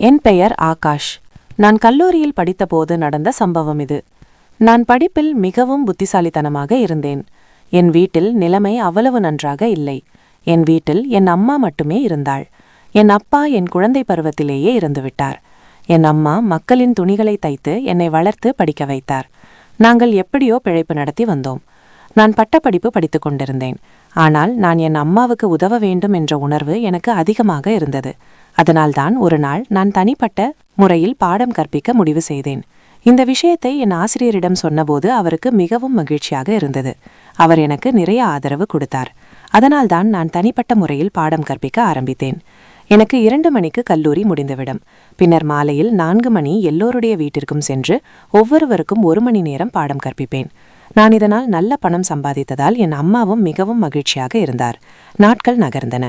என் பெயர் ஆகாஷ். நான் கல்லூரியில் படித்தபோது நடந்த சம்பவம் இது. நான் படிப்பில் மிகவும் புத்திசாலித்தனமாக இருந்தேன். என் வீட்டில் நிலைமை அவ்வளவு நன்றாக இல்லை. என் வீட்டில் என் அம்மா மட்டுமே இருந்தாள். என் அப்பா என் குழந்தை பருவத்திலேயே இறந்துவிட்டார். என் அம்மா மக்களின் துணிகளை தைத்து என்னை வளர்த்து படிக்க வைத்தார். நாங்கள் எப்படியோ பிழைப்பு நடத்தி வந்தோம். நான் பட்டப்படிப்பு படித்துக் கொண்டிருந்தேன். ஆனால் நான் என் அம்மாவுக்கு உதவ வேண்டும் என்ற உணர்வு எனக்கு அதிகமாக இருந்தது. அதனால்தான் ஒரு நாள் நான் தனிப்பட்ட முறையில் பாடம் கற்பிக்க முடிவு செய்தேன். இந்த விஷயத்தை என் ஆசிரியரிடம் சொன்னபோது அவருக்கு மிகவும் மகிழ்ச்சியாக இருந்தது. அவர் எனக்கு நிறைய ஆதரவு கொடுத்தார். அதனால்தான் நான் தனிப்பட்ட முறையில் பாடம் கற்பிக்க ஆரம்பித்தேன். எனக்கு 2 மணிக்கு கல்லூரி முடிந்துவிடும். பின்னர் மாலையில் 4 மணி எல்லோருடைய வீட்டிற்கும் சென்று ஒவ்வொருவருக்கும் 1 மணி நேரம் பாடம் கற்பிப்பேன். நான் இதனால் நல்ல பணம் சம்பாதித்ததால் என் அம்மாவும் மிகவும் மகிழ்ச்சியாக இருந்தார். நாட்கள் நகர்ந்தன.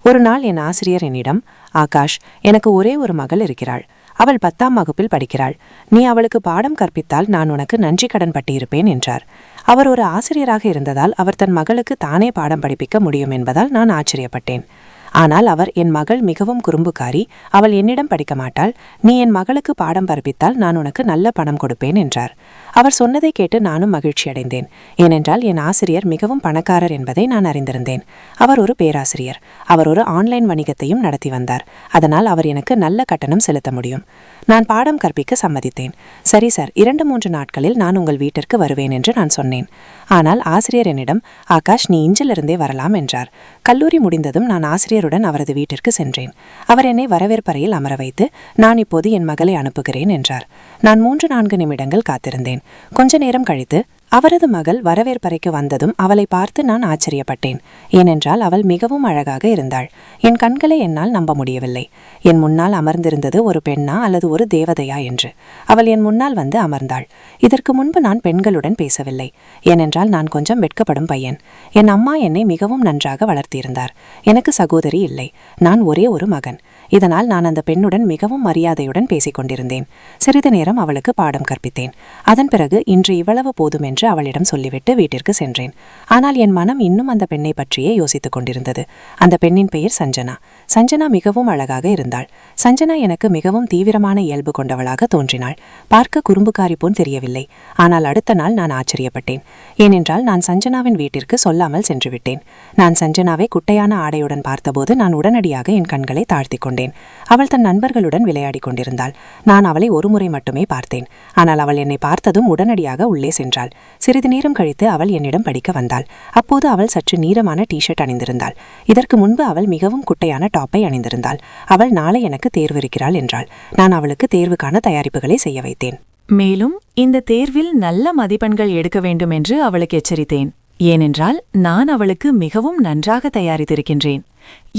ஒரு நாள் என் ஆசிரியர் என்னிடம், ஆகாஷ், எனக்கு ஒரே ஒரு மகள் இருக்கிறாள். அவள் 10ஆம் வகுப்பில் படிக்கிறாள். நீ அவளுக்கு பாடம் கற்பித்தால் நான் உனக்கு நன்றி கடன் பட்டிருப்பேன் என்றார். அவர் ஒரு ஆசிரியராக இருந்ததால் அவர் தன் மகளுக்கு தானே பாடம் படிப்பிக்க முடியும் என்பதால் நான் ஆச்சரியப்பட்டேன். ஆனால் அவர், என் மகள் மிகவும் குறும்புக்காரி, அவள் என்னிடம் படிக்க மாட்டாள். நீ என் மகளுக்கு பாடம் கற்பித்தால் நான் உனக்கு நல்ல பணம் கொடுப்பேன் என்றார். அவர் சொன்னதை கேட்டு நானும் மகிழ்ச்சியடைந்தேன். ஏனென்றால் என் ஆசிரியர் மிகவும் பணக்காரர் என்பதை நான் அறிந்திருந்தேன். அவர் ஒரு பேராசிரியர். அவர் ஒரு ஆன்லைன் வணிகத்தையும் நடத்தி வந்தார். அதனால் அவர் எனக்கு நல்ல கட்டணம் செலுத்த முடியும். நான் பாடம் கற்பிக்க சம்மதித்தேன். சரி சார், 2-3 நாட்களில் நான் உங்கள் வீட்டிற்கு வருவேன் என்று நான் சொன்னேன். ஆனால் ஆசிரியர் என்னிடம், ஆகாஷ், நீ இன்றிலிருந்தே வரலாம் என்றார். கல்லூரி முடிந்ததும் நான் ஆசிரியருடன் அவரது வீட்டிற்கு சென்றேன். அவர் என்னை வரவேற்பறையில் அமர வைத்து, நான் இப்போது என் மகளை அனுப்புகிறேன் என்றார். நான் 3-4 நிமிடங்கள் காத்திருந்தேன். கொஞ்ச நேரம் கழித்து அவரது மகள் வரவேற்பறைக்கு வந்ததும் அவளை பார்த்து நான் ஆச்சரியப்பட்டேன். ஏனென்றால் அவள் மிகவும் அழகாக இருந்தாள். என் கண்களை என்னால் நம்ப முடியவில்லை. என் முன்னால் அமர்ந்திருந்தது ஒரு பெண்ணா அல்லது ஒரு தேவதையா என்று. அவள் என் முன்னால் வந்து அமர்ந்தாள். இதற்கு முன்பு நான் பெண்களுடன் பேசவில்லை. ஏனென்றால் நான் கொஞ்சம் வெட்கப்படும் பையன். என் அம்மா என்னை மிகவும் நன்றாக வளர்த்திருந்தார். எனக்கு சகோதரி இல்லை. நான் ஒரே ஒரு மகன். இதனால் நான் அந்த பெண்ணுடன் மிகவும் மரியாதையுடன் பேசிக் கொண்டிருந்தேன். சிறிது நேரம் அவளுக்கு பாடம் கற்பித்தேன். அதன் பிறகு இன்று இவ்வளவு போதும் என்று அவளிடம் சொல்லிவிட்டு வீட்டிற்கு சென்றேன். ஆனால் என் மனம் இன்னும் அந்த பெண்ணை பற்றியே யோசித்துக் கொண்டிருந்தது. அந்த பெண்ணின் பெயர் சஞ்சனா. சஞ்சனா மிகவும் அழகாக இருந்தாள். சஞ்சனா எனக்கு மிகவும் தீவிரமான இயல்பு கொண்டவளாக தோன்றினாள். பார்க்க குறும்புக்காரி போன் தெரியவில்லை. ஆனால் அடுத்த நாள் நான் ஆச்சரியப்பட்டேன். ஏனென்றால் நான் சஞ்சனாவின் வீட்டிற்கு சொல்லாமல் சென்றுவிட்டேன். நான் சஞ்சனாவை குட்டையான ஆடையுடன் பார்த்தபோது நான் உடனடியாக என் கண்களை தாழ்த்தி கொண்டேன். அவள் தன் நண்பர்களுடன் விளையாடி கொண்டிருந்தாள். நான் அவளை ஒரு முறை மட்டுமே பார்த்தேன். ஆனால் அவள் என்னை பார்த்ததும் உடனடியாக உள்ளே சென்றாள். சிறிது நேரம் கழித்து அவள் என்னிடம் படிக்க வந்தாள். அப்போது அவள் சற்று நீளமான டிஷர்ட் அணிந்திருந்தாள். இதற்கு முன்பு அவள் மிகவும் குட்டையான டாப்பை அணிந்திருந்தாள். அவள் நாளை எனக்கு தேர்வு இருக்கிறாள் என்றாள். நான் அவளுக்கு தேர்வுக்கான தயாரிப்புகளை செய்ய வைத்தேன். மேலும் இந்த தேர்வில் நல்ல மதிப்பெண்கள் எடுக்க வேண்டும் என்று அவளுக்கு எச்சரித்தேன். ஏனென்றால் நான் அவளுக்கு மிகவும் நன்றாக தயாரித்திருக்கின்றேன்.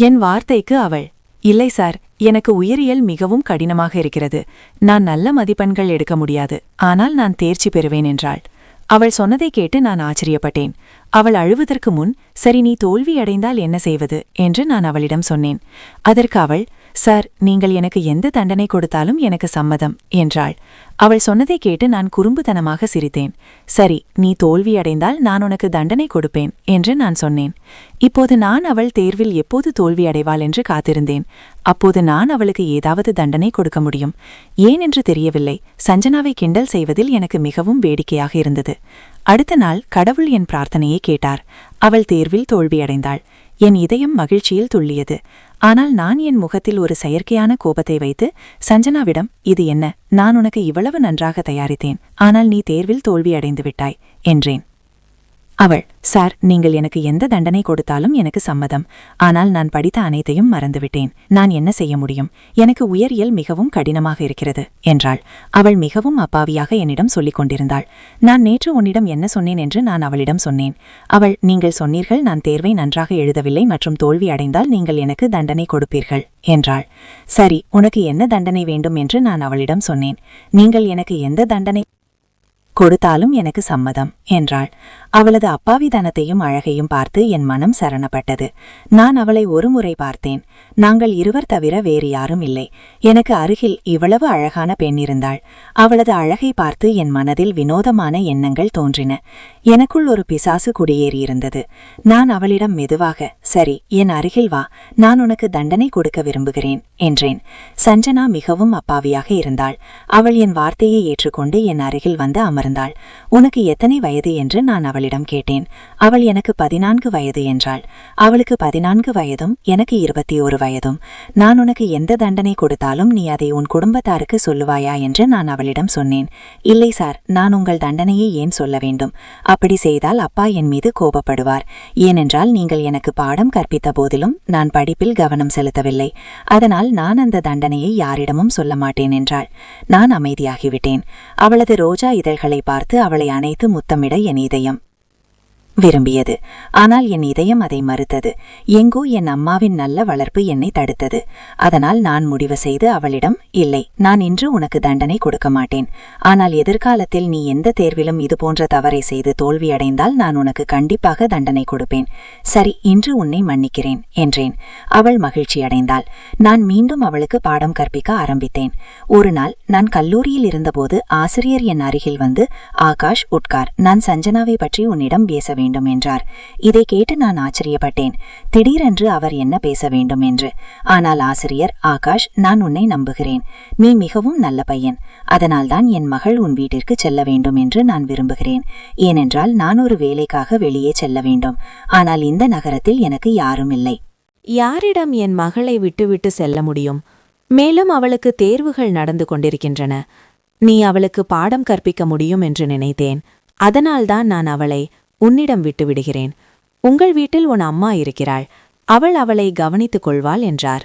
என் வார்த்தைக்கு அவள், இல்லை சார், எனக்கு உயிரியல் மிகவும் கடினமாக இருக்கிறது. நான் நல்ல மதிப்பெண்கள் எடுக்க முடியாது. ஆனால் நான் தேர்ச்சி பெறுவேன் என்றாள். அவள் சொன்னதை கேட்டு நான் ஆச்சரியப்பட்டேன். அவள் அழுவதற்கு முன், சரி, நீ தோல்வியடைந்தால் என்ன செய்வது என்று நான் அவளிடம் சொன்னேன். அதற்கு அவள், சார், நீங்கள் எனக்கு எந்த தண்டனை கொடுத்தாலும் எனக்கு சம்மதம் என்றாள். அவள் சொன்னதை கேட்டு நான் குறும்புத்தனமாக சிரித்தேன். சரி, நீ தோல்வியடைந்தால் நான் உனக்கு தண்டனை கொடுப்பேன் என்று நான் சொன்னேன். இப்போது நான் அவள் தேர்வில் எப்போது தோல்வியடைவாள் என்று காத்திருந்தேன். அப்போது நான் அவளுக்கு ஏதாவது தண்டனை கொடுக்க முடியும். ஏன் என்று தெரியவில்லை. சஞ்சனாவை கிண்டல் செய்வதில் எனக்கு மிகவும் வேடிக்கையாக இருந்தது. அடுத்த நாள் கடவுள் என் பிரார்த்தனையை கேட்டார். அவள் தேர்வில் தோல்வியடைந்தாள். என் இதயம் மகிழ்ச்சியில் துள்ளியது. ஆனால் நான் என் முகத்தில் ஒரு செயற்கையான கோபத்தை வைத்து சஞ்சனாவிடம், இது என்ன, நான் உனக்கு இவ்வளவு நன்றாக தயாரித்தேன், ஆனால் நீ தேர்வில் தோல்வியடைந்து விட்டாய் என்றேன். அவள், சார், நீங்கள் எனக்கு எந்த தண்டனை கொடுத்தாலும் எனக்கு சம்மதம். ஆனால் நான் படித்த அனைத்தையும் மறந்துவிட்டேன். நான் என்ன செய்ய முடியும்? எனக்கு உயிரியல் மிகவும் கடினமாக இருக்கிறது என்றாள். அவள் மிகவும் அப்பாவியாக என்னிடம் சொல்லிக் கொண்டிருந்தாள். நான் நேற்று உன்னிடம் என்ன சொன்னேன் என்று நான் அவளிடம் சொன்னேன். அவள், நீங்கள் சொன்னீர்கள் நான் தேர்வை நன்றாக எழுதவில்லை மற்றும் தோல்வி அடைந்தால் நீங்கள் எனக்கு தண்டனை கொடுப்பீர்கள் என்றாள். சரி, உனக்கு என்ன தண்டனை வேண்டும் என்று நான் அவளிடம் சொன்னேன். நீங்கள் எனக்கு எந்த தண்டனை கொடுத்தாலும் எனக்கு சம்மதம் என்றாள். அவளது அப்பாவித்தனத்தையும் அழகையும் பார்த்து என் மனம் சரணப்பட்டது. நான் அவளை ஒரு முறை பார்த்தேன். நாங்கள் இருவர் தவிர வேறு யாரும் இல்லை. எனக்கு அருகில் இவ்வளவு அழகான பெண் இருந்தாள். அவளது அழகை பார்த்து என் மனதில் வினோதமான எண்ணங்கள் தோன்றின. எனக்குள் ஒரு பிசாசு குடியேறியிருந்தது. நான் அவளிடம் மெதுவாக, சரி, என் அருகில் வா, நான் உனக்கு தண்டனை கொடுக்க விரும்புகிறேன் என்றேன். சஞ்சனா மிகவும் அப்பாவியாக இருந்தாள். அவள் என் வார்த்தையை ஏற்றுக்கொண்டு என் அருகில் வந்து அமர்ந்தாள். உனக்கு எத்தனை வயது என்று நான் அவளிடம் கேட்டேன். அவள் எனக்கு 14 வயது என்றாள். அவளுக்கு 14 வயதும் எனக்கு 21 வயதும். நான் உனக்கு எந்த தண்டனை கொடுத்தாலும் நீ அதை உன் குடும்பத்தாருக்கு சொல்லுவாயா என்று நான் அவளிடம் சொன்னேன். இல்லை சார், நான் உங்கள் தண்டனையை ஏன் சொல்ல வேண்டும்? அப்படி செய்தால் அப்பா என் மீது கோபப்படுவார். ஏனென்றால் நீங்கள் எனக்கு பாடம் கற்பித்த போதிலும் நான் படிப்பில் கவனம் செலுத்தவில்லை. அதனால் நான் அந்த தண்டனையை யாரிடமும் சொல்ல மாட்டேன் என்றாள். நான் அமைதியாகிவிட்டேன். அவளது ரோஜா இதழ்களை பார்த்து அவளை அணைத்து முத்தமிட என் இதயம் விரும்பியது. ஆனால் என் இதயம் அதை மறுத்தது. எங்கோ என் அம்மாவின் நல்ல வளர்ப்பு என்னை தடுத்தது. அதனால் நான் முடிவு செய்து அவளிடம், இல்லை, நான் இன்று உனக்கு தண்டனை கொடுக்க மாட்டேன். ஆனால் எதிர்காலத்தில் நீ எந்த தேர்விலும் இதுபோன்ற தவறை செய்து தோல்வியடைந்தால் நான் உனக்கு கண்டிப்பாக தண்டனை கொடுப்பேன். சரி, இன்று உன்னை மன்னிக்கிறேன் என்றேன். அவள் மகிழ்ச்சியடைந்தாள். நான் மீண்டும் அவளுக்கு பாடம் கற்பிக்க ஆரம்பித்தேன். ஒரு நாள் நான் கல்லூரியில் இருந்தபோது ஆசிரியர் என் அருகில் வந்து, ஆகாஷ், உட்கார், நான் சஞ்சனாவை பற்றி உன்னிடம் பேச வேண்டும் என்றார். இதை கேட்டு நான் ஆச்சரியப்பட்டேன். திடீரென்று அவர் என்ன பேச வேண்டும் என்று. ஆனால் ஆசிரியர், ஆகாஷ், நான் உன்னை நம்புகிறேன். நீ மிகவும் நல்ல பையன். அதனால்தான் என் மகள் உன் வீட்டிற்கு செல்ல வேண்டும் என்று நான் விரும்புகிறேன். ஏனென்றால் நான் ஒரு வேலைக்காக வெளியே செல்ல வேண்டும். ஆனால் இந்த நகரத்தில் எனக்கு யாரும் இல்லை. யாரிடம் என் மகளை விட்டுவிட்டு செல்ல முடியும்? மேலும் அவளுக்கு தேர்வுகள் நடந்து கொண்டிருக்கின்றன. நீ அவளுக்கு பாடம் கற்பிக்க முடியும் என்று நினைத்தேன். அதனால்தான் நான் அவளை உன்னிடம் விட்டு விடுகிறேன். உங்கள் வீட்டில் உன் அம்மா இருக்கிறாள். அவள் அவளை கவனித்துக் கொள்வாள் என்றார்.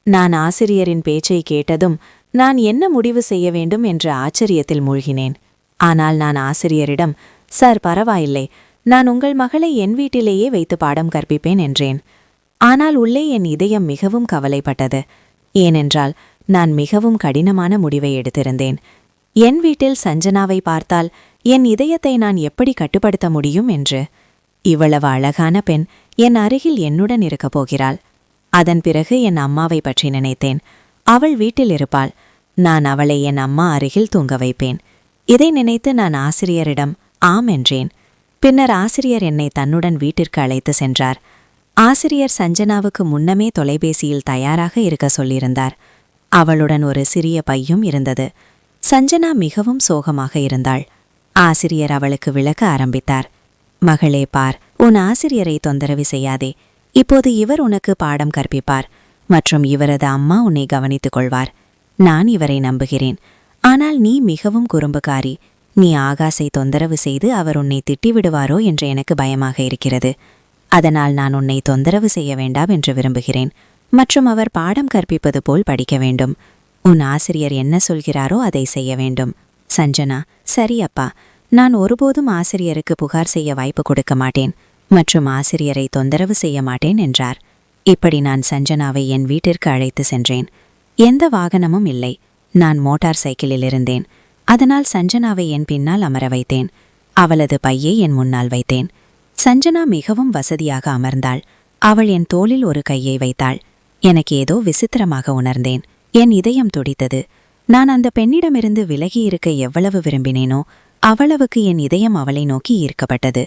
நான் ஆசிரியரின் பேச்சை கேட்டதும் நான் என்ன முடிவு செய்ய வேண்டும் என்ற ஆச்சரியத்தில் மூழ்கினேன். ஆனால் நான் ஆசிரியரிடம், சார், பரவாயில்லை, நான் உங்கள் மகளை என் வீட்டிலேயே வைத்து பாடம் கற்பிப்பேன் என்றேன். ஆனால் உள்ளே என் இதயம் மிகவும் கவலைப்பட்டது. ஏனென்றால் நான் மிகவும் கடினமான முடிவை எடுத்திருந்தேன். என் வீட்டில் சஞ்சனாவை பார்த்தால் என் இதயத்தை நான் எப்படி கட்டுப்படுத்த முடியும் என்று. இவ்வளவு அழகான பெண் என் அருகில் என்னுடன் இருக்கப் போகிறாள். அதன் பிறகு என் அம்மாவை பற்றி நினைத்தேன். அவள் வீட்டில் இருப்பாள். நான் அவளை என் அம்மா அருகில் தூங்க வைப்பேன். இதை நினைத்து நான் ஆசிரியரிடம் ஆம் என்றேன். பின்னர் ஆசிரியர் என்னை தன்னுடன் வீட்டிற்கு அழைத்து சென்றார். ஆசிரியர் சஞ்சனாவுக்கு முன்னமே தொலைபேசியில் தயாராக இருக்க சொல்லியிருந்தார். அவளுடன் ஒரு சிறிய பையும் இருந்தது. சஞ்சனா மிகவும் சோகமாக இருந்தாள். ஆசிரியர் அவளுக்கு விளக்க ஆரம்பித்தார். மகளே, பார், உன் ஆசிரியரை தொந்தரவு செய்யாதே. இப்போது இவர் உனக்கு பாடம் கற்பிப்பார் மற்றும் இவரது அம்மா உன்னை கவனித்துக் கொள்வார். நான் இவரை நம்புகிறேன். ஆனால் நீ மிகவும் குறும்புக்காரி. நீ ஆகாஷை தொந்தரவு செய்து அவர் உன்னை திட்டிவிடுவாரோ என்று எனக்கு பயமாக இருக்கிறது. அதனால் நான் உன்னை தொந்தரவு செய்ய வேண்டாம் என்று விரும்புகிறேன். மற்றும் அவர் பாடம் கற்பிப்பது போல் படிக்க வேண்டும். உன் ஆசிரியர் என்ன சொல்கிறாரோ அதை செய்ய வேண்டும். சஞ்சனா, சரி அப்பா, நான் ஒருபோதும் ஆசிரியருக்கு புகார் செய்ய வாய்ப்பு கொடுக்க மாட்டேன் மற்றும் ஆசிரியரை தொந்தரவு செய்ய மாட்டேன் என்றார். இப்படி நான் சஞ்சனாவை என் வீட்டிற்கு அழைத்து சென்றேன். எந்த வாகனமும் இல்லை. நான் மோட்டார் சைக்கிளில் இருந்தேன். அதனால் சஞ்சனாவை என் பின்னால் அமர வைத்தேன். அவளது பையை என் முன்னால் வைத்தேன். சஞ்சனா மிகவும் வசதியாக அமர்ந்தாள். அவள் என் தோளில் ஒரு கையை வைத்தாள். எனக்கு ஏதோ விசித்திரமாக உணர்ந்தேன். என் இதயம் துடித்தது. நான் அந்த பெண்ணிடமிருந்து விலகியிருக்க எவ்வளவு விரும்பினேனோ அவ்வளவுக்கு என் இதயம் அவளை நோக்கி ஈர்க்கப்பட்டது.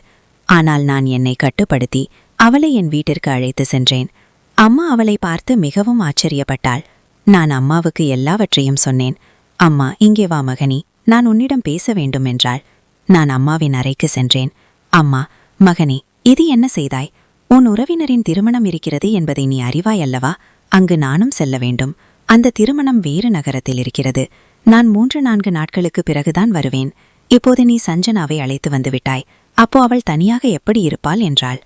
ஆனால் நான் என்னை கட்டுப்படுத்தி அவளை என் வீட்டிற்கு அழைத்து சென்றேன். அம்மா அவளை பார்த்து மிகவும் ஆச்சரியப்பட்டாள். நான் அம்மாவுக்கு எல்லாவற்றையும் சொன்னேன். அம்மா, இங்கே வா மகனி, நான் உன்னிடம் பேச வேண்டும் என்றாள். நான் அம்மாவின் அறைக்கு சென்றேன். அம்மா, மகனே, இது என்ன செய்தாய்? உன் உறவினரின் திருமணம் இருக்கிறது என்பதை நீ அறிவாய் அல்லவா? அங்கு நானும் செல்ல வேண்டும். அந்த திருமணம் வேறு நகரத்தில் இருக்கிறது. நான் 3-4 நாட்களுக்கு பிறகுதான் வருவேன். இப்போது நீ சஞ்சனாவை அழைத்து வந்துவிட்டாய். அப்போ அவள் தனியாக எப்படி இருப்பாள் என்றாள்.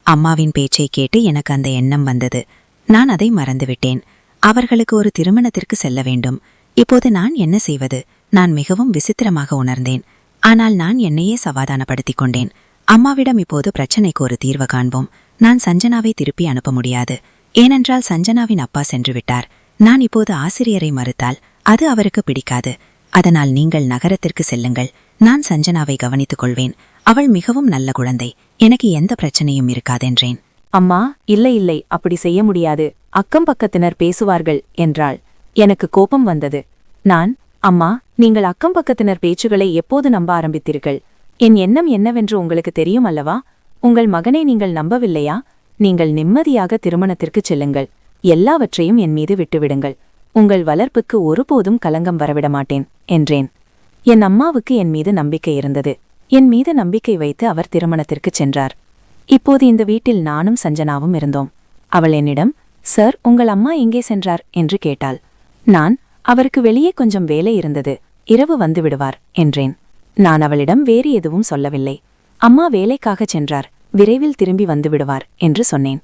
அம்மாவின் பேச்சை கேட்டு எனக்கு அந்த எண்ணம் வந்தது. நான் அதை மறந்துவிட்டேன். அவர்களுக்கு ஒரு திருமணத்திற்கு செல்ல வேண்டும். இப்போது நான் என்ன செய்வது? நான் மிகவும் விசித்திரமாக உணர்ந்தேன். ஆனால் நான் என்னையே சமாதானப்படுத்திக் கொண்டேன். அம்மாவிடம் இப்போது பிரச்சனைக்கு ஒரு தீர்வு காண்போம். நான் சஞ்சனாவை திருப்பி அனுப்ப முடியாது. ஏனென்றால் சஞ்சனாவின் அப்பா சென்று விட்டார். நான் இப்போது ஆசிரியரை மறுத்தால் அது அவருக்கு பிடிக்காது. அதனால் நீங்கள் நகரத்திற்கு செல்லுங்கள். நான் சஞ்சனாவை கவனித்துக் கொள்வேன். அவள் மிகவும் நல்ல குழந்தை. எனக்கு எந்த பிரச்சனையும் இருக்காதென்றேன். அம்மா, இல்லை இல்லை, அப்படி செய்ய முடியாது. அக்கம் பக்கத்தினர் பேசுவார்கள் என்றாள். எனக்கு கோபம் வந்தது. நான், அம்மா, நீங்கள் அக்கம் பக்கத்தினர் பேச்சுகளை எப்போது நம்ப ஆரம்பித்தீர்கள்? என் எண்ணம் என்னவென்று உங்களுக்கு தெரியும் அல்லவா? உங்கள் மகனை நீங்கள் நம்பவில்லையா? நீங்கள் நிம்மதியாக திருமணத்திற்குச் செல்லுங்கள். எல்லாவற்றையும் என் மீது விட்டுவிடுங்கள். உங்கள் வளர்ப்புக்கு ஒருபோதும் கலங்கம் வரவிட மாட்டேன் என்றேன். என் அம்மாவுக்கு என் மீது நம்பிக்கை இருந்தது. என் மீது நம்பிக்கை வைத்து அவர் திருமணத்திற்குச் சென்றார். இப்போது இந்த வீட்டில் நானும் சஞ்சனாவும் இருந்தோம். அவள் என்னிடம், சார், உங்கள் அம்மா எங்கே சென்றார் என்று கேட்டாள். நான், அவருக்கு வெளியே கொஞ்சம் வேலை இருந்தது, இரவு வந்து விடுவார் என்றேன். நான் அவளிடம் வேறு எதுவும் சொல்லவில்லை. அம்மா வேலைக்காகச் சென்றார், விரைவில் திரும்பி வந்து விடுவார் என்று சொன்னேன்.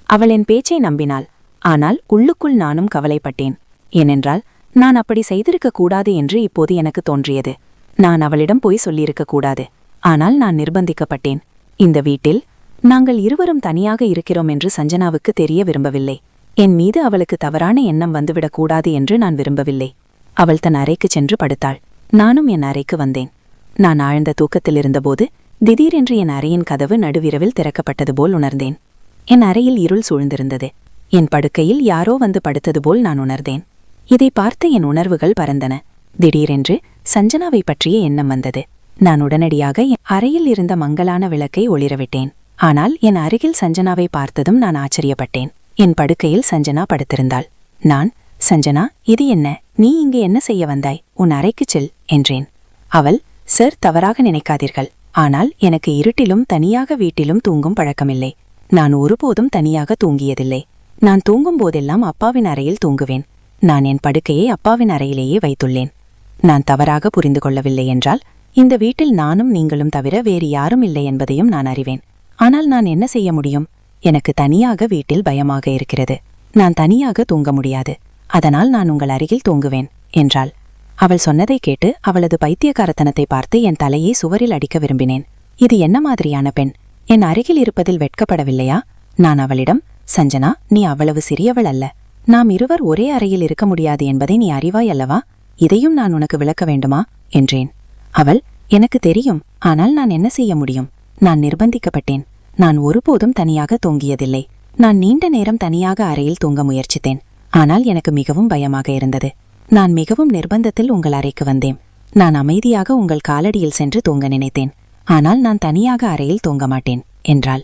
அவள் என் பேச்சை நம்பினாள். ஆனால் உள்ளுக்குள் நானும் கவலைப்பட்டேன். ஏனென்றால் நான் அப்படி செய்திருக்க கூடாது என்று இப்போது எனக்கு தோன்றியது. நான் அவளிடம் போய் சொல்லியிருக்க கூடாது. ஆனால் நான் நிர்பந்திக்கப்பட்டேன். இந்த வீட்டில் நாங்கள் இருவரும் தனியாக இருக்கிறோம் என்று சஞ்சனாவுக்கு தெரிய விரும்பவில்லை. என் மீது அவளுக்கு தவறான எண்ணம் வந்துவிடக்கூடாது என்று நான் விரும்பவில்லை. அவள் தன் அறைக்குச் சென்று படுத்தாள். நானும் என் அறைக்கு வந்தேன். நான் ஆழ்ந்த தூக்கத்தில் இருந்தபோது திடீரென்று என் அறையின் கதவு நடுவிரவில் திறக்கப்பட்டது போல் உணர்ந்தேன். என் அறையில் இருள் சூழ்ந்திருந்தது. என் படுக்கையில் யாரோ வந்து படுத்தது போல் நான் உணர்ந்தேன். இதை பார்த்து என் உணர்வுகள் பறந்தன. திடீரென்று சஞ்சனாவை பற்றிய எண்ணம் வந்தது. நான் உடனடியாக என் அறையில் இருந்த மங்கலான விளக்கை ஒளிரவிட்டேன். ஆனால் என் அருகில் சஞ்சனாவை பார்த்ததும் நான் ஆச்சரியப்பட்டேன். என் படுக்கையில் சஞ்சனா படுத்திருந்தாள். நான், சஞ்சனா, இது என்ன? நீ இங்கு என்ன செய்ய வந்தாய்? உன் அறைக்குச் செல் என்றேன். அவள், சார், தவறாக நினைக்காதீர்கள். ஆனால் எனக்கு இருட்டிலும் தனியாக வீட்டிலும் தூங்கும் பழக்கமில்லை. நான் ஒருபோதும் தனியாக தூங்கியதில்லை. நான் தூங்கும் போதெல்லாம் அப்பாவின் அறையில் தூங்குவேன். நான் என் படுக்கையை அப்பாவின் அறையிலேயே வைத்துள்ளேன். நான் தவறாக புரிந்து கொள்ளவில்லை என்றால் இந்த வீட்டில் நானும் நீங்களும் தவிர வேறு யாரும் இல்லை என்பதையும் நான் அறிவேன். ஆனால் நான் என்ன செய்ய முடியும்? எனக்கு தனியாக வீட்டில் பயமாக இருக்கிறது. நான் தனியாக தூங்க முடியாது. அதனால் நான் உங்கள் அருகில் தூங்குவேன் என்றாள். அவள் சொன்னதை கேட்டு அவளது பைத்தியக்காரத்தனத்தை பார்த்து என் தலையை சுவரில் அடிக்க விரும்பினேன். இது என்ன மாதிரியான பெண்? என் அருகில் இருப்பதில் வெட்கப்படவில்லையா? நான் அவளிடம், சஞ்சனா, நீ அவ்வளவு சிறியவள் அல்ல. நாம் இருவர் ஒரே அறையில் இருக்க முடியாது என்பதை நீ அறிவாய் அல்லவா? இதையும் நான் உனக்கு விளக்க வேண்டுமா என்றேன். அவள், எனக்கு தெரியும். ஆனால் நான் என்ன செய்ய முடியும்? நான் நிர்பந்திக்கப்பட்டேன். நான் ஒருபோதும் தனியாக தூங்கியதில்லை. நான் நீண்ட நேரம் தனியாக அறையில் தூங்க முயற்சித்தேன். ஆனால் எனக்கு மிகவும் பயமாக இருந்தது. நான் மிகவும் நிர்பந்தத்தில் உங்கள் அறைக்கு வந்தேன். நான் அமைதியாக உங்கள் காலடியில் சென்று தூங்க நினைத்தேன். ஆனால் நான் தனியாக அறையில் தூங்க மாட்டேன் என்றாள்.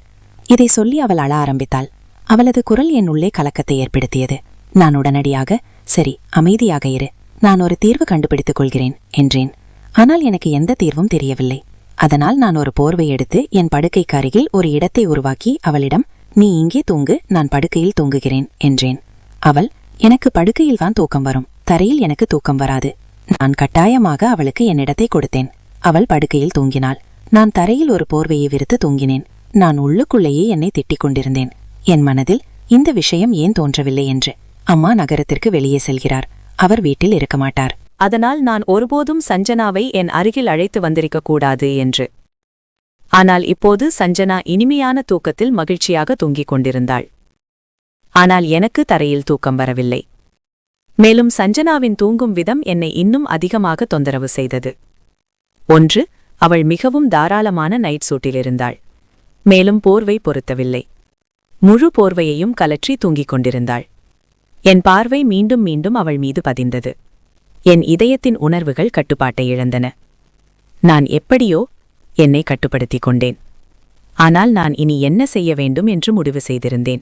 இதை சொல்லி அவள் அழ ஆரம்பித்தாள். அவளது குரல் என் உள்ளே கலக்கத்தை ஏற்படுத்தியது. நான் உடனடியாக, சரி, அமைதியாக இரு, நான் ஒரு தீர்வு கண்டுபிடித்துக் கொள்கிறேன் என்றேன். ஆனால் எனக்கு எந்த தீர்வும் தெரியவில்லை. அதனால் நான் ஒரு போர்வை எடுத்து என் படுக்கைக்கு அருகில் ஒரு இடத்தை உருவாக்கி அவளிடம், நீ இங்கே தூங்கு, நான் படுக்கையில் தூங்குகிறேன் என்றேன். அவள், எனக்கு படுக்கையில்தான் தூக்கம் வரும், தரையில் எனக்கு தூக்கம் வராது. நான் கட்டாயமாக அவளுக்கு என் இடத்தை கொடுத்தேன். அவள் படுக்கையில் தூங்கினாள். நான் தரையில் ஒரு போர்வையை விரித்து தூங்கினேன். நான் உள்ளுக்குள்ளேயே என்னை திட்டிக் கொண்டிருந்தேன். என் மனதில் இந்த விஷயம் ஏன் தோன்றவில்லை என்று. அம்மா நகரத்திற்கு வெளியே செல்கிறார். அவர் வீட்டில் இருக்க மாட்டார். அதனால் நான் ஒருபோதும் சஞ்சனாவை என் அருகில் அழைத்து வந்திருக்கக் கூடாது என்று. ஆனால் இப்போது சஞ்சனா இனிமையான தூக்கத்தில் மகிழ்ச்சியாக தூங்கிக் கொண்டிருந்தாள். ஆனால் எனக்கு தரையில் தூக்கம் வரவில்லை. மேலும் சஞ்சனாவின் தூங்கும் விதம் என்னை இன்னும் அதிகமாக தொந்தரவு செய்தது. ஒன்று, அவள் மிகவும் தாராளமான நைட் சூட்டிலிருந்தாள். மேலும் போர்வை பொருத்தவில்லை. முழு போர்வையையும் கலற்றி தூங்கிக் கொண்டிருந்தாள். என் பார்வை மீண்டும் மீண்டும் அவள் மீது பதிந்தது. என் இதயத்தின் உணர்வுகள் கட்டுப்பாட்டை இழந்தன. நான் எப்படியோ என்னை கட்டுப்படுத்திக் கொண்டேன். ஆனால் நான் இனி என்ன செய்ய வேண்டும் என்று முடிவு செய்திருந்தேன்.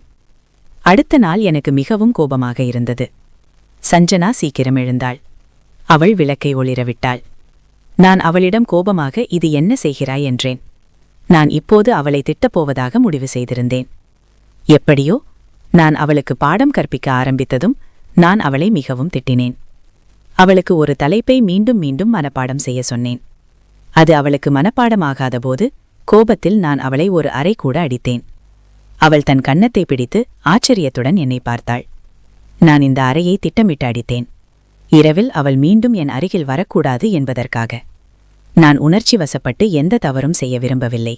அடுத்த நாள் எனக்கு மிகவும் கோபமாக இருந்தது. சஞ்சனா சீக்கிரம் எழுந்தாள். அவள் விளக்கை ஒளிரவிட்டாள். நான் அவளிடம் கோபமாக, இது என்ன செய்கிறாய் என்றேன். நான் இப்போது அவளை திட்டப்போவதாக முடிவு செய்திருந்தேன். எப்படியோ நான் அவளுக்கு பாடம் கற்பிக்க ஆரம்பித்ததும் நான் அவளை மிகவும் திட்டினேன். அவளுக்கு ஒரு தலைப்பை மீண்டும் மீண்டும் மனப்பாடம் செய்ய சொன்னேன். அது அவளுக்கு மனப்பாடமாகாதபோது கோபத்தில் நான் அவளை ஒரு அறை கூட அடித்தேன். அவள் தன் கன்னத்தை பிடித்து ஆச்சரியத்துடன் என்னை பார்த்தாள். நான் இந்த அறையை திட்டமிட்டு அடித்தேன். இரவில் அவள் மீண்டும் என் அருகில் வரக்கூடாது என்பதற்காக. நான் உணர்ச்சி வசப்பட்டு எந்த தவறும் செய்ய விரும்பவில்லை.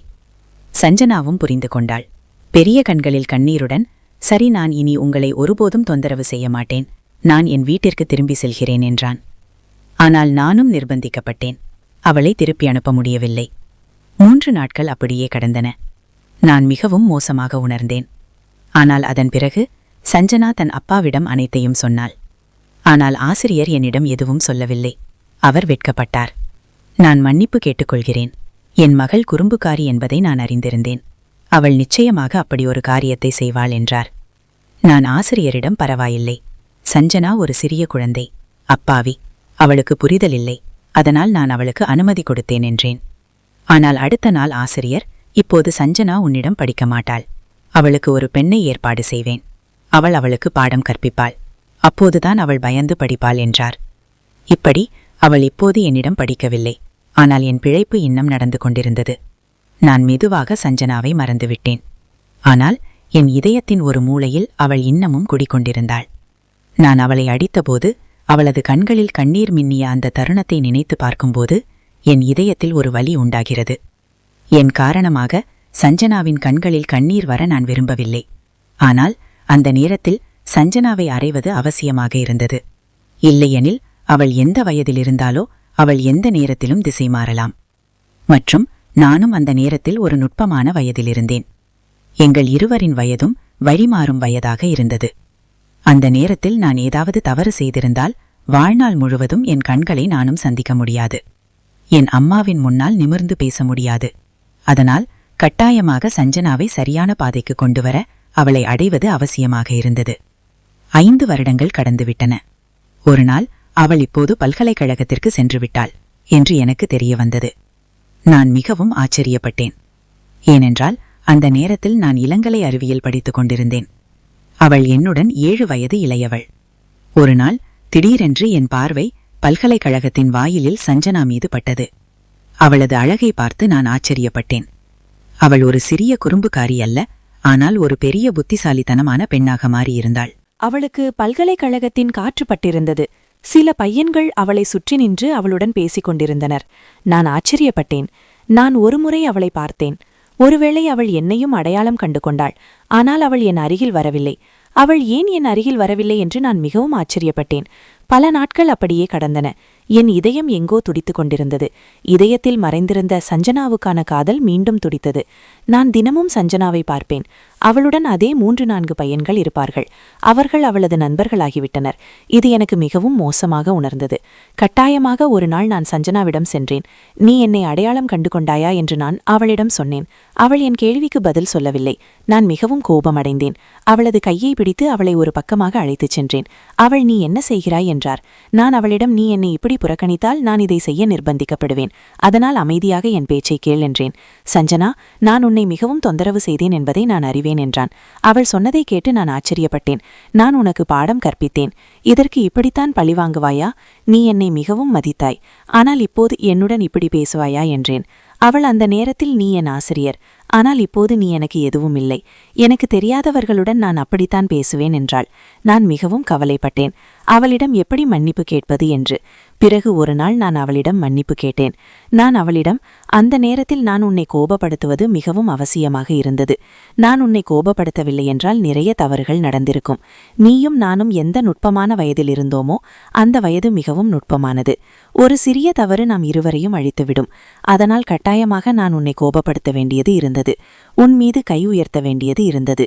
சஞ்சனாவும் புரிந்து கொண்டாள். பெரிய கண்களில் கண்ணீருடன், சரி, நான் இனி உங்களை ஒருபோதும் தொந்தரவு செய்ய மாட்டேன், நான் என் வீட்டிற்கு திரும்பி செல்கிறேன் என்றான். ஆனால் நானும் நிர்பந்திக்கப்பட்டேன். அவளை திருப்பி அனுப்ப முடியவில்லை. 3 நாட்கள் அப்படியே கடந்தன. நான் மிகவும் மோசமாக உணர்ந்தேன். ஆனால் அதன் பிறகு சஞ்சனா தன் அப்பாவிடம் அனைத்தையும் சொன்னாள். ஆனால் ஆசிரியர் என்னிடம் எதுவும் சொல்லவில்லை. அவர் வெட்கப்பட்டார். நான் மன்னிப்பு கேட்டுக்கொள்கிறேன். என் மகள் குறும்புக்காரி என்பதை நான் அறிந்திருந்தேன். அவள் நிச்சயமாக அப்படி ஒரு காரியத்தை செய்வாள் என்றார். நான் ஆசிரியரிடம் பரவாயில்லை, சஞ்சனா ஒரு சிறிய குழந்தை, அப்பாவி, அவளுக்கு புரிதல் இல்லை, அதனால் நான் அவளுக்கு அனுமதி கொடுத்தேன் என்றேன். ஆனால் அடுத்த நாள் ஆசிரியர், இப்போது சஞ்சனா உன்னிடம் படிக்க மாட்டாள், அவளுக்கு ஒரு பெண்ணை ஏற்பாடு செய்வேன், அவள் அவளுக்கு பாடம் கற்பிப்பாள், அப்போதுதான் அவள் பயந்து படிப்பாள் என்றார். இப்படி அவள் இப்போது என்னிடம் படிக்கவில்லை, ஆனால் என் பிழைப்பு இன்னும் நடந்து கொண்டிருந்தது. நான் மெதுவாக சஞ்சனாவை மறந்துவிட்டேன். ஆனால் என் இதயத்தின் ஒரு மூலையில் அவள் இன்னமும் குடிக்கொண்டிருந்தாள். நான் அவளை அடித்தபோது அவளது கண்களில் கண்ணீர் மின்னிய அந்த தருணத்தை நினைத்து பார்க்கும்போது என் இதயத்தில் ஒரு வலி உண்டாகிறது. என் காரணமாக சஞ்சனாவின் கண்களில் கண்ணீர் வர நான் விரும்பவில்லை. ஆனால் அந்த நேரத்தில் சஞ்சனாவை அறைவது அவசியமாக இருந்தது. இல்லையெனில் அவள் எந்த வயதில் இருந்தாலோ அவள் எந்த நேரத்திலும் திசை மாறலாம். மற்றும் நானும் அந்த நேரத்தில் ஒரு நுட்பமான வயதிலிருந்தேன். எங்கள் இருவரின் வயதும் வழிமாறும் வயதாக இருந்தது. அந்த நேரத்தில் நான் ஏதாவது தவறு செய்திருந்தால் வாழ்நாள் முழுவதும் என் கண்களை நானும் சந்திக்க முடியாது. என் அம்மாவின் முன்னால் நிமிர்ந்து பேச முடியாது. அதனால் கட்டாயமாக சஞ்சனாவை சரியான பாதைக்கு கொண்டுவர அவளை அடைவது அவசியமாக இருந்தது. 5 வருடங்கள் கடந்துவிட்டன. ஒரு நாள் அவள் இப்போது பல்கலைக்கழகத்திற்கு சென்று விட்டாள் என்று எனக்கு தெரிய வந்தது. நான் மிகவும் ஆச்சரியப்பட்டேன். ஏனென்றால் அந்த நேரத்தில் நான் இளங்கலை அறிவியல் படித்துக் கொண்டிருந்தேன். அவள் என்னுடன் 7 வயது இளையவள். ஒரு நாள் திடீரென்று என் பார்வை பல்கலைக்கழகத்தின் வாயிலில் சஞ்சனா மீது பட்டது. அவளது அழகை பார்த்து நான் ஆச்சரியப்பட்டேன். அவள் ஒரு சிறிய குறும்புக்காரி அல்ல, ஆனால் ஒரு பெரிய புத்திசாலித்தனமான பெண்ணாக மாறியிருந்தாள். அவளுக்கு பல்கலைக்கழகத்தின் காற்று பட்டிருந்தது. சில பையன்கள் அவளை சுற்றி நின்று அவளுடன் பேசிக் கொண்டிருந்தனர். நான் ஆச்சரியப்பட்டேன். நான் ஒருமுறை அவளை பார்த்தேன். ஒருவேளை அவள் என்னையும் அடையாளம் கண்டு கொண்டாள். ஆனால் அவள் என் அருகில் வரவில்லை. அவள் ஏன் என் அருகில் வரவில்லை என்று நான் மிகவும் ஆச்சரியப்பட்டேன். பல நாட்கள் அப்படியே கடந்தன. என் இதயம் எங்கோ துடித்துக் கொண்டிருந்தது. இதயத்தில் மறைந்திருந்த சஞ்சனாவுக்கான காதல் மீண்டும் துடித்தது. நான் தினமும் சஞ்சனாவை பார்ப்பேன். அவளுடன் அதே 3-4 பையன்கள் இருப்பார்கள். அவர்கள் அவளது நண்பர்களாகிவிட்டனர். இது எனக்கு மிகவும் மோசமாக உணர்ந்தது. கட்டாயமாக ஒரு நாள் நான் சஞ்சனாவிடம் சென்றேன். நீ என்னை அடையாளம் கண்டு கொண்டாயா என்று நான் அவளிடம் சொன்னேன். அவள் என் கேள்விக்கு பதில் சொல்லவில்லை. நான் மிகவும் கோபமடைந்தேன். அவளது கையை பிடித்து அவளை ஒரு பக்கமாக அழைத்துச் சென்றேன். அவள் நீ என்ன செய்கிறாய் என்றார். நான் அவளிடம் நீ என்னை இப்படி புறக்கணித்தால் நான் இதை செய்ய நிர்பந்திக்கப்படுவேன். அதனால் அமைதியாக என் பேச்சை கேள் என்றேன். சஞ்சனா, நான் உன்னை மிகவும் தொந்தரவு செய்தேன் என்பதை நான் அறிவேன் என்றான். அவள் சொன்னதை கேட்டு நான் ஆச்சரியப்பட்டேன். நான் உனக்கு பாடம் கற்பித்தேன். இதற்கு இப்படித்தான் பழிவாங்குவாயா? நீ என்னை மிகவும் மதித்தாய். ஆனால் இப்போது என்னுடன் இப்படி பேசுவாயா என்றேன். அவள் அந்த நேரத்தில் நீ என் ஆசிரியர், ஆனால் இப்போது நீ எனக்கு எதுவும் இல்லை. எனக்கு தெரியாதவர்களுடன் நான் அப்படித்தான் பேசுவேன் என்றாள். நான் மிகவும் கவலைப்பட்டேன். அவளிடம் எப்படி மன்னிப்பு கேட்பது என்று. பிறகு ஒரு நாள் நான் அவளிடம் மன்னிப்பு கேட்டேன். நான் அவளிடம், அந்த நேரத்தில் நான் உன்னை கோபப்படுத்துவது மிகவும் அவசியமாக இருந்தது. நான் உன்னை கோபப்படுத்தவில்லை என்றால் நிறைய தவறுகள் நடந்திருக்கும். நீயும் நானும் எந்த நுட்பமான வயதில் இருந்தோமோ அந்த வயது மிகவும் நுட்பமானது. ஒரு சிறிய தவறு நாம் இருவரையும் அழித்துவிடும். அதனால் கட்டாயமாக நான் உன்னை கோபப்படுத்த வேண்டியது இருந்தது. உன் மீது கை உயர்த்த வேண்டியது இருந்தது.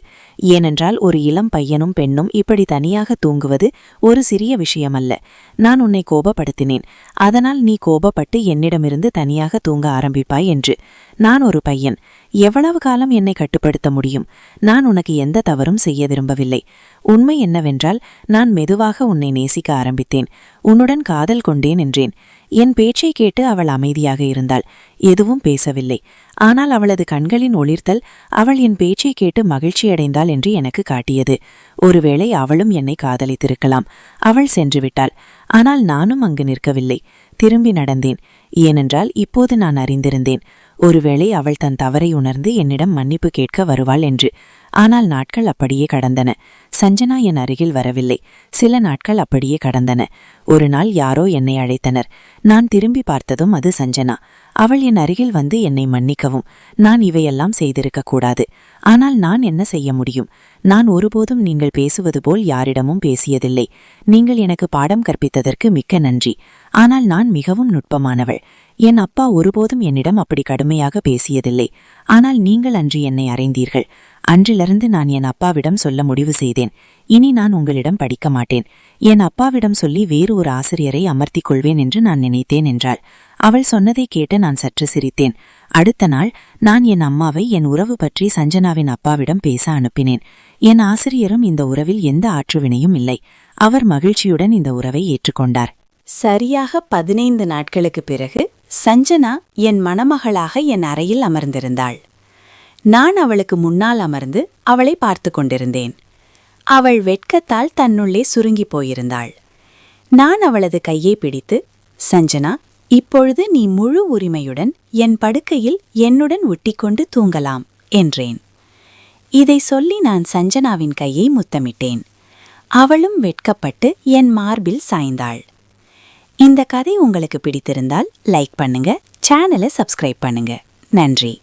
ஏனென்றால் ஒரு இளம் பையனும் பெண்ணும் இப்படி தனியாக தூங்குவது ஒரு சிறிய விஷயமல்ல. நான் உன்னை கோபப்படுத்தினேன். அதனால் நீ கோபப்பட்டு என்னிடமிருந்து தனியாக தூங்க ஆரம்பிப்பாய் என்று. நான் ஒரு பையன். எவ்வளவு காலம் என்னை கட்டுப்படுத்த முடியும்? நான் உனக்கு எந்த தவறும் செய்ய விரும்பவில்லை. உண்மை என்னவென்றால் நான் மெதுவாக உன்னை நேசிக்க ஆரம்பித்தேன். உன்னுடன் காதல் கொண்டேன் என்றேன். என் பேச்சை கேட்டு அவள் அமைதியாக இருந்தாள். எதுவும் பேசவில்லை. ஆனால் அவளது கண்களின் ஒளிர்த்தல் அவள் என் பேச்சை கேட்டு மகிழ்ச்சியடைந்தாள் என்று எனக்கு காட்டியது. ஒருவேளை அவளும் என்னை காதலித்திருக்கலாம். அவள் சென்று விட்டாள். ஆனால் நானும் அங்கு நிற்கவில்லை. திரும்பி நடந்தேன். ஏனென்றால் இப்போது நான் அறிந்திருந்தேன், ஒருவேளை அவள் தன் தவறை உணர்ந்து என்னிடம் மன்னிப்பு கேட்க வருவாள் என்று. ஆனால் நாட்கள் அப்படியே கடந்தன. சஞ்சனா என் அருகில் வரவில்லை. சில நாட்கள் அப்படியே கடந்தன. ஒரு நாள் யாரோ என்னை அழைத்தனர். நான் திரும்பி பார்த்ததும் அது சஞ்சனா. அவள் என் அருகில் வந்து என்னை மன்னிக்கவும், நான் இவையெல்லாம் செய்திருக்கக்கூடாது. ஆனால் நான் என்ன செய்ய முடியும்? நான் ஒருபோதும் நீங்கள் பேசுவது போல் யாரிடமும் பேசியதில்லை. நீங்கள் எனக்கு பாடம் கற்பித்ததற்கு மிக்க நன்றி. ஆனால் நான் மிகவும் நுட்பமானவள். என் அப்பா ஒருபோதும் என்னிடம் அப்படி கடுமையாக பேசியதில்லை. ஆனால் நீங்கள் அன்று என்னை அறைந்தீர்கள். அன்றிலிருந்து நான் என் அப்பாவிடம் சொல்ல முடிவு செய்தேன். இனி நான் உங்களிடம் படிக்க மாட்டேன். என் அப்பாவிடம் சொல்லி வேறு ஒரு ஆசிரியரை அமர்த்திக் கொள்வேன் என்று நான் நினைத்தேன் என்றாள். அவள் சொன்னதை கேட்டு நான் சற்று சிரித்தேன். அடுத்த நாள் நான் என் அம்மாவை என் உறவு பற்றி சஞ்சனாவின் அப்பாவிடம் பேச அனுப்பினேன். என் ஆசிரியரும் இந்த உறவில் எந்த ஆற்றுவினையும் இல்லை. அவர் மகிழ்ச்சியுடன் இந்த உறவை ஏற்றுக்கொண்டார். சரியாக 15 நாட்களுக்குப் பிறகு சஞ்சனா என் மணமகளாக என் அறையில் அமர்ந்திருந்தாள். நான் அவளுக்கு முன்னால் அமர்ந்து அவளை பார்த்து கொண்டிருந்தேன். அவள் வெட்கத்தால் தன்னுள்ளே சுருங்கிப் போயிருந்தாள். நான் அவளது கையை பிடித்து, சஞ்சனா, இப்பொழுது நீ முழு உரிமையுடன் என் படுக்கையில் என்னுடன் ஒட்டிக்கொண்டு தூங்கலாம் என்றேன். இதை சொல்லி நான் சஞ்சனாவின் கையை முத்தமிட்டேன். அவளும் வெட்கப்பட்டு என் மார்பில் சாய்ந்தாள். இந்த கதை உங்களுக்கு பிடித்திருந்தால் லைக் பண்ணுங்க, சேனலை சப்ஸ்கிரைப் பண்ணுங்க. நன்றி.